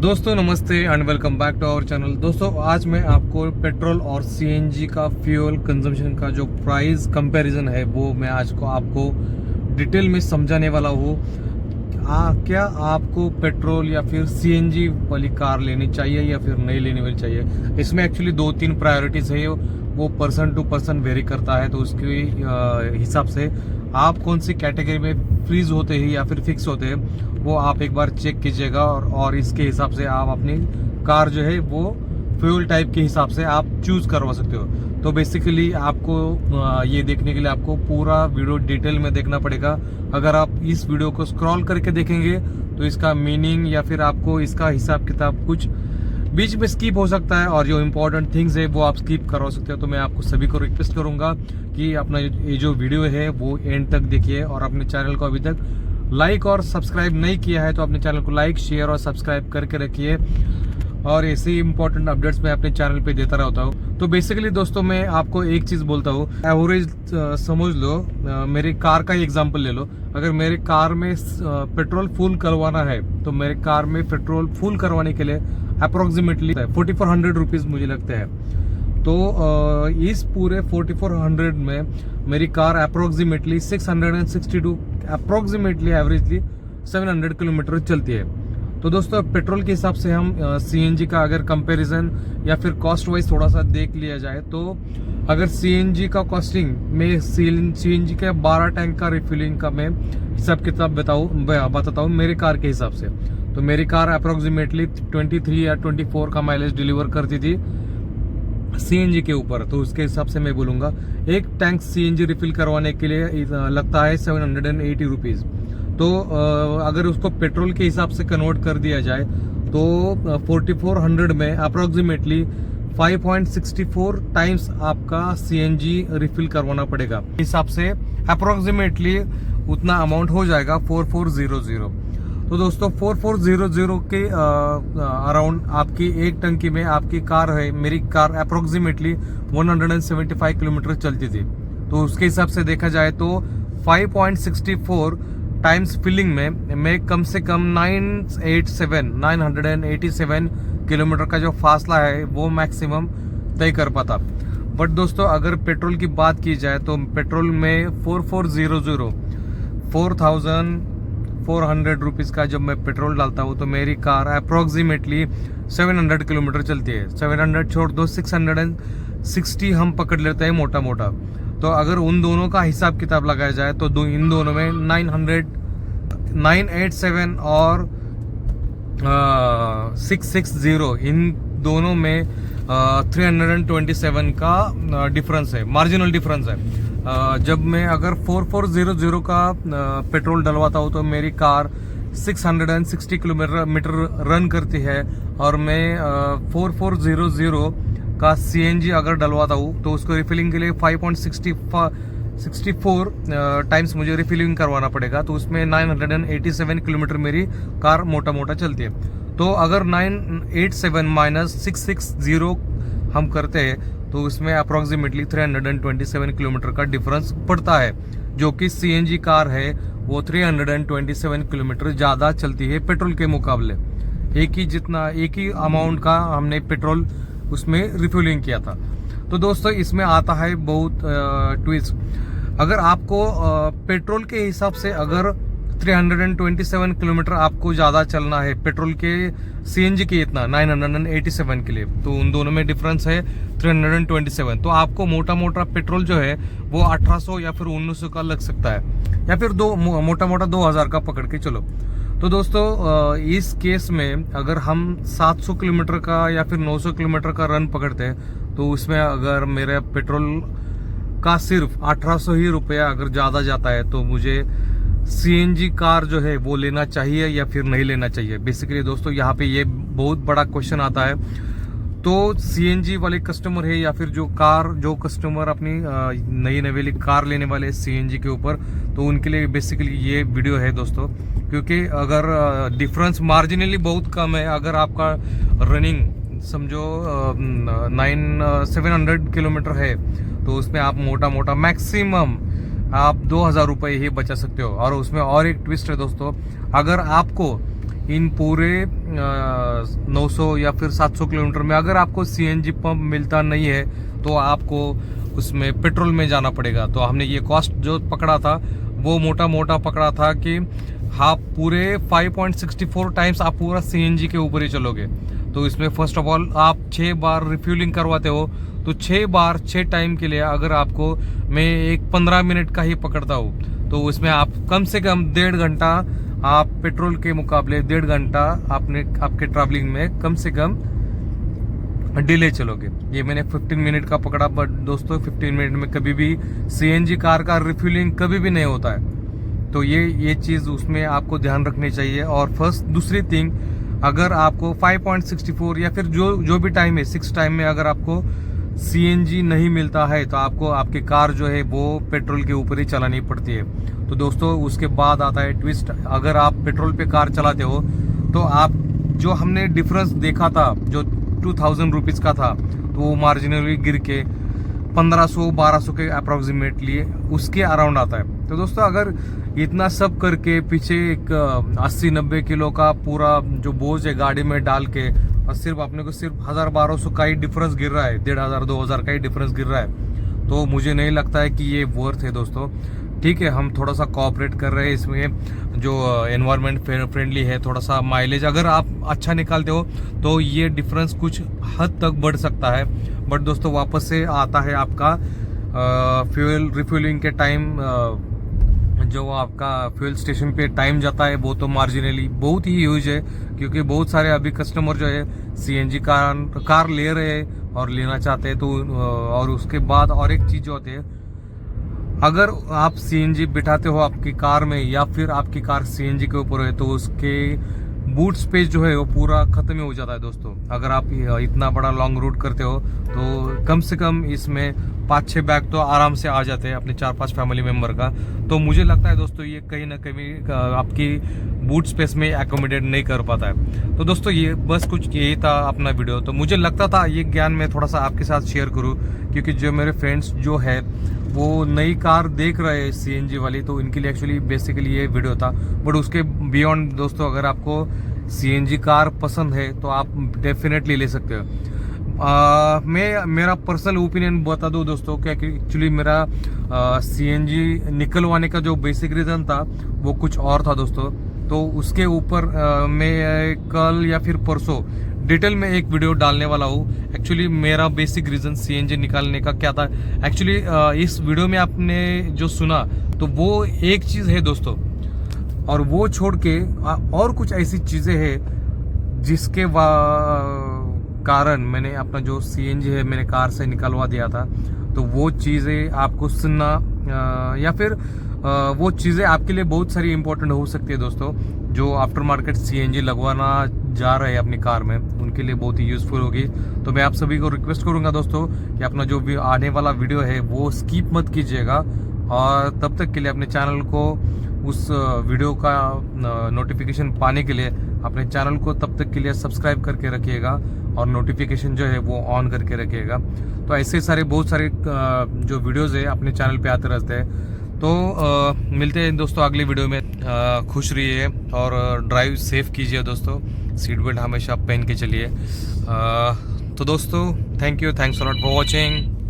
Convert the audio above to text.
दोस्तों नमस्ते and welcome back to our channel. दोस्तों आज मैं आपको पेट्रोल और सीएनजी का फ्यूल कंजम्पशन का जो प्राइस कंपैरिजन है वो मैं आज को आपको डिटेल में समझाने वाला हूँ। क्या आपको पेट्रोल या फिर सीएनजी वाली कार लेनी चाहिए या फिर नहीं लेनी वाली चाहिए। इसमें एक्चुअली 2-3 प्रायोरिटीज़ है, वो पर्सन टू पर्सन वेरी करता है। तो उसके हिसाब से आप कौन सी कैटेगरी में फ्रीज होते हैं या फिर फिक्स होते हैं वो आप एक बार चेक कीजिएगा और इसके हिसाब से आप अपनी कार जो है वो फ्यूल टाइप के हिसाब से आप चूज करवा सकते हो। तो बेसिकली आपको ये देखने के लिए आपको पूरा वीडियो डिटेल में देखना पड़ेगा। अगर आप इस वीडियो को स्क्रॉल करके देखेंगे तो इसका मीनिंग या फिर आपको इसका हिसाब किताब कुछ बीच में स्किप हो सकता है और जो इम्पोर्टेंट थिंग्स है वो आप स्किप करवा सकते हो। तो मैं आपको सभी को रिक्वेस्ट करूंगा कि अपना ये जो वीडियो है वो एंड तक देखिए और अपने चैनल को अभी तक लाइक और सब्सक्राइब नहीं किया है तो अपने चैनल को लाइक शेयर और सब्सक्राइब करके रखिए। और ऐसे ही इंपॉर्टेंट अपडेट्स मैं अपने चैनल पे देता रहता हूँ। तो बेसिकली दोस्तों मैं आपको एक चीज़ बोलता हूँ, एवरेज समझ लो, मेरी कार का ही एग्जांपल ले लो। अगर मेरे कार में पेट्रोल फुल करवाना है तो मेरे कार में पेट्रोल फुल करवाने के लिए अप्रोक्सीमेटली 4400 रुपीज़ मुझे लगते हैं। तो इस पूरे 4400 में मेरी car approximately 662 approximately averagely 700 kilometre चलती है। तो दोस्तों पेट्रोल के हिसाब से हम सीएनजी का अगर कंपैरिजन या फिर कॉस्ट वाइज थोड़ा सा देख लिया जाए तो अगर सीएनजी का कॉस्टिंग में सीएनजी के 12 टैंक का रिफिलिंग का मैं हिसाब किताब बताता हूँ मेरे कार के हिसाब से। तो मेरी कार अप्रोक्सीमेटली 23 या 24 का माइलेज डिलीवर करती थी सीएनजी के ऊपर। तो उसके हिसाब से मैं बोलूँगा एक टैंक सीएनजी रिफिल करवाने के लिए लगता है 780 रुपीज़। तो अगर उसको पेट्रोल के हिसाब से कन्वर्ट कर दिया जाए तो 4400 में अप्रोक्सीमेटली 5.64 टाइम्स आपका सीएनजी रिफिल करवाना पड़ेगा। हिसाब से अप्रोक्सीमेटली उतना अमाउंट हो जाएगा 4400। तो दोस्तों 4400 के अराउंड आपकी एक टंकी में आपकी कार है, मेरी कार अप्रोक्सीमेटली 175 किलोमीटर चलती थी। तो उसके हिसाब से देखा जाए तो 5.64 टाइम्स फिलिंग में मैं कम से कम 987 किलोमीटर का जो फासला है वो मैक्सिमम तय कर पाता। बट दोस्तों अगर पेट्रोल की बात की जाए तो पेट्रोल में 4400 रुपीज़ का जब मैं पेट्रोल डालता हूँ तो मेरी कार अप्रोक्सीमेटली 700 किलोमीटर चलती है। 700 छोड़ दो, 660 हम पकड़ लेते हैं मोटा मोटा। तो अगर उन दोनों का हिसाब किताब लगाया जाए तो इन दोनों में 987 और 660 इन दोनों में 327 का डिफरेंस है, मार्जिनल डिफरेंस है। जब मैं अगर 4400 का पेट्रोल डलवाता हूँ तो मेरी कार 660 किलोमीटर रन करती है और मैं 4400 का सीएनजी अगर डलवाता हूँ तो उसको रिफिलिंग के लिए 5.64 टाइम्स मुझे रिफिलिंग करवाना पड़ेगा। तो उसमें 987 किलोमीटर मेरी कार मोटा मोटा चलती है। तो अगर 987 माइनस 660 हम करते हैं तो उसमें अप्रोक्सीमेटली 327 किलोमीटर का डिफरेंस पड़ता है, जो कि सीएनजी कार है वो 327 किलोमीटर ज़्यादा चलती है पेट्रोल के मुकाबले। एक ही अमाउंट का हमने पेट्रोल उसमें रिफिलिंग किया था। तो दोस्तों इसमें आता है बहुत ट्विस्ट। अगर आपको पेट्रोल के हिसाब से अगर 327 किलोमीटर आपको ज़्यादा चलना है पेट्रोल के सीएनजी के इतना 987 के लिए, तो उन दोनों में डिफरेंस है 327। तो आपको मोटा मोटा पेट्रोल जो है वो 1800 या फिर 1900 का लग सकता है या फिर मोटा मोटा 2000 का पकड़ के चलो। तो दोस्तों इस केस में अगर हम 700 किलोमीटर का या फिर 900 किलोमीटर का रन पकड़ते हैं तो उसमें अगर मेरे पेट्रोल का सिर्फ 1800 ही रुपया अगर ज़्यादा जाता है तो मुझे सीएनजी कार जो है वो लेना चाहिए या फिर नहीं लेना चाहिए। बेसिकली दोस्तों यहाँ पे ये बहुत बड़ा क्वेश्चन आता है। तो सीएनजी वाले कस्टमर है या फिर जो कस्टमर अपनी नई नवेली कार लेने वाले सीएनजी के ऊपर, तो उनके लिए बेसिकली ये वीडियो है दोस्तों। क्योंकि अगर डिफरेंस मार्जिनली बहुत कम है, अगर आपका रनिंग समझो 700 किलोमीटर है तो उसमें आप मोटा मोटा मैक्सिमम आप 2000 रुपये ही बचा सकते हो। और उसमें और एक ट्विस्ट है दोस्तों, अगर आपको इन पूरे 900 या फिर 700 किलोमीटर में अगर आपको सीएनजी पंप मिलता नहीं है तो आपको उसमें पेट्रोल में जाना पड़ेगा। तो हमने ये कॉस्ट जो पकड़ा था वो मोटा मोटा पकड़ा था कि आप पूरे 5.64 टाइम्स आप पूरा सीएनजी के ऊपर ही चलोगे। तो इसमें फर्स्ट ऑफ ऑल आप 6 बार रिफ्यूलिंग करवाते हो, तो 6 बार 6 टाइम के लिए अगर आपको मैं एक 15 मिनट का ही पकड़ता हूँ तो उसमें आप कम से कम 1.5 घंटा आप पेट्रोल के मुकाबले 1.5 घंटा आपके ट्रैवलिंग में कम से कम डिले चलोगे। ये मैंने 15 मिनट का पकड़ा, बट दोस्तों 15 मिनट में कभी भी सीएनजी कार का रिफ्यूलिंग कभी भी नहीं होता है। तो ये चीज़ उसमें आपको ध्यान रखनी चाहिए। और फर्स्ट दूसरी थिंग, अगर आपको 5.64 या फिर जो भी टाइम है 6 टाइम में अगर आपको सीएनजी नहीं मिलता है तो आपको आपकी कार जो है वो पेट्रोल के ऊपर ही चलानी पड़ती है। तो दोस्तों उसके बाद आता है ट्विस्ट, अगर आप पेट्रोल पे कार चलाते हो तो आप जो हमने डिफरेंस देखा था जो 2000 रुपीज़ का था तो वो मार्जिनली गिर के 1500-1200 के अप्रोक्सीमेटली उसके अराउंड आता है। तो दोस्तों अगर इतना सब करके पीछे एक 80-90 किलो का पूरा जो बोझ है गाड़ी में डाल के और सिर्फ अपने को सिर्फ 1000-1200 का ही डिफरेंस गिर रहा है, 1500-2000 का ही डिफरेंस गिर रहा है, तो मुझे नहीं लगता है कि ये वर्थ है दोस्तों। ठीक है, हम थोड़ा सा कोऑपरेट कर रहे हैं इसमें, जो एनवायरनमेंट फ्रेंडली है, थोड़ा सा माइलेज अगर आप अच्छा निकालते हो तो ये डिफरेंस कुछ हद तक बढ़ सकता है। बट दोस्तों वापस से आता है आपका फ्यूल रिफ्यूलिंग के टाइम, जो आपका फ्यूल स्टेशन पे टाइम जाता है वो तो मार्जिनली बहुत ही ह्यूज है, क्योंकि बहुत सारे अभी कस्टमर जो है सीएनजी कार ले रहे हैं और लेना चाहते हैं। तो और उसके बाद और एक चीज़ जो होती है, अगर आप सीएनजी बिठाते हो आपकी कार में या फिर आपकी कार सीएनजी के ऊपर है तो उसके बूट स्पेस जो है वो पूरा खत्म ही हो जाता है दोस्तों। अगर आप इतना बड़ा लॉन्ग रूट करते हो तो कम से कम इसमें 5-6 बैग तो आराम से आ जाते हैं अपने 4-5 फैमिली मेम्बर का। तो मुझे लगता है दोस्तों ये कहीं ना कहीं आपकी बूट स्पेस में एकोमोडेट नहीं कर पाता है। तो दोस्तों ये बस कुछ यही था अपना वीडियो। तो मुझे लगता था ये ज्ञान मैं थोड़ा सा आपके साथ शेयर करूँ, क्योंकि जो मेरे फ्रेंड्स जो है वो नई कार देख रहे हैं सीएनजी वाली, तो इनके लिए एक्चुअली बेसिकली ये वीडियो था। बट उसके बियॉन्ड दोस्तों अगर आपको सीएनजी कार पसंद है तो आप डेफिनेटली ले सकते हो। मैं मेरा पर्सनल ओपिनियन बता दूं दोस्तों, क्या एक्चुअली मेरा सीएनजी निकलवाने का जो बेसिक रीज़न था वो कुछ और था दोस्तों। तो उसके ऊपर मैं कल या फिर परसों डिटेल में एक वीडियो डालने वाला हूँ। एक्चुअली मेरा बेसिक रीज़न सीएनजी निकालने का क्या था, एक्चुअली इस वीडियो में आपने जो सुना तो वो एक चीज़ है दोस्तों, और वो छोड़ के और कुछ ऐसी चीज़ें हैं जिसके कारण मैंने अपना जो सीएनजी है मैंने कार से निकलवा दिया था। तो वो चीज़ें आपको सुनना या फिर वो चीज़ें आपके लिए बहुत सारी इंपॉर्टेंट हो सकती है दोस्तों। जो आफ्टर मार्केट सीएनजी लगवाना जा रहे हैं अपनी कार में उनके लिए बहुत ही यूज़फुल होगी। तो मैं आप सभी को रिक्वेस्ट करूंगा दोस्तों कि अपना जो भी आने वाला वीडियो है वो स्किप मत कीजिएगा, और तब तक के लिए अपने चैनल को उस वीडियो का नोटिफिकेशन पाने के लिए अपने चैनल को तब तक के लिए सब्सक्राइब करके रखिएगा और नोटिफिकेशन जो है वो ऑन करके रखिएगा। तो ऐसे सारे बहुत सारे जो वीडियोज़ है अपने चैनल पे आते रहते हैं। तो मिलते हैं दोस्तों अगली वीडियो में। खुश रहिए और ड्राइव सेफ कीजिए दोस्तों, सीट बेल्ट हमेशा पहन के चलिए। तो दोस्तों thank you, thanks a lot for watching.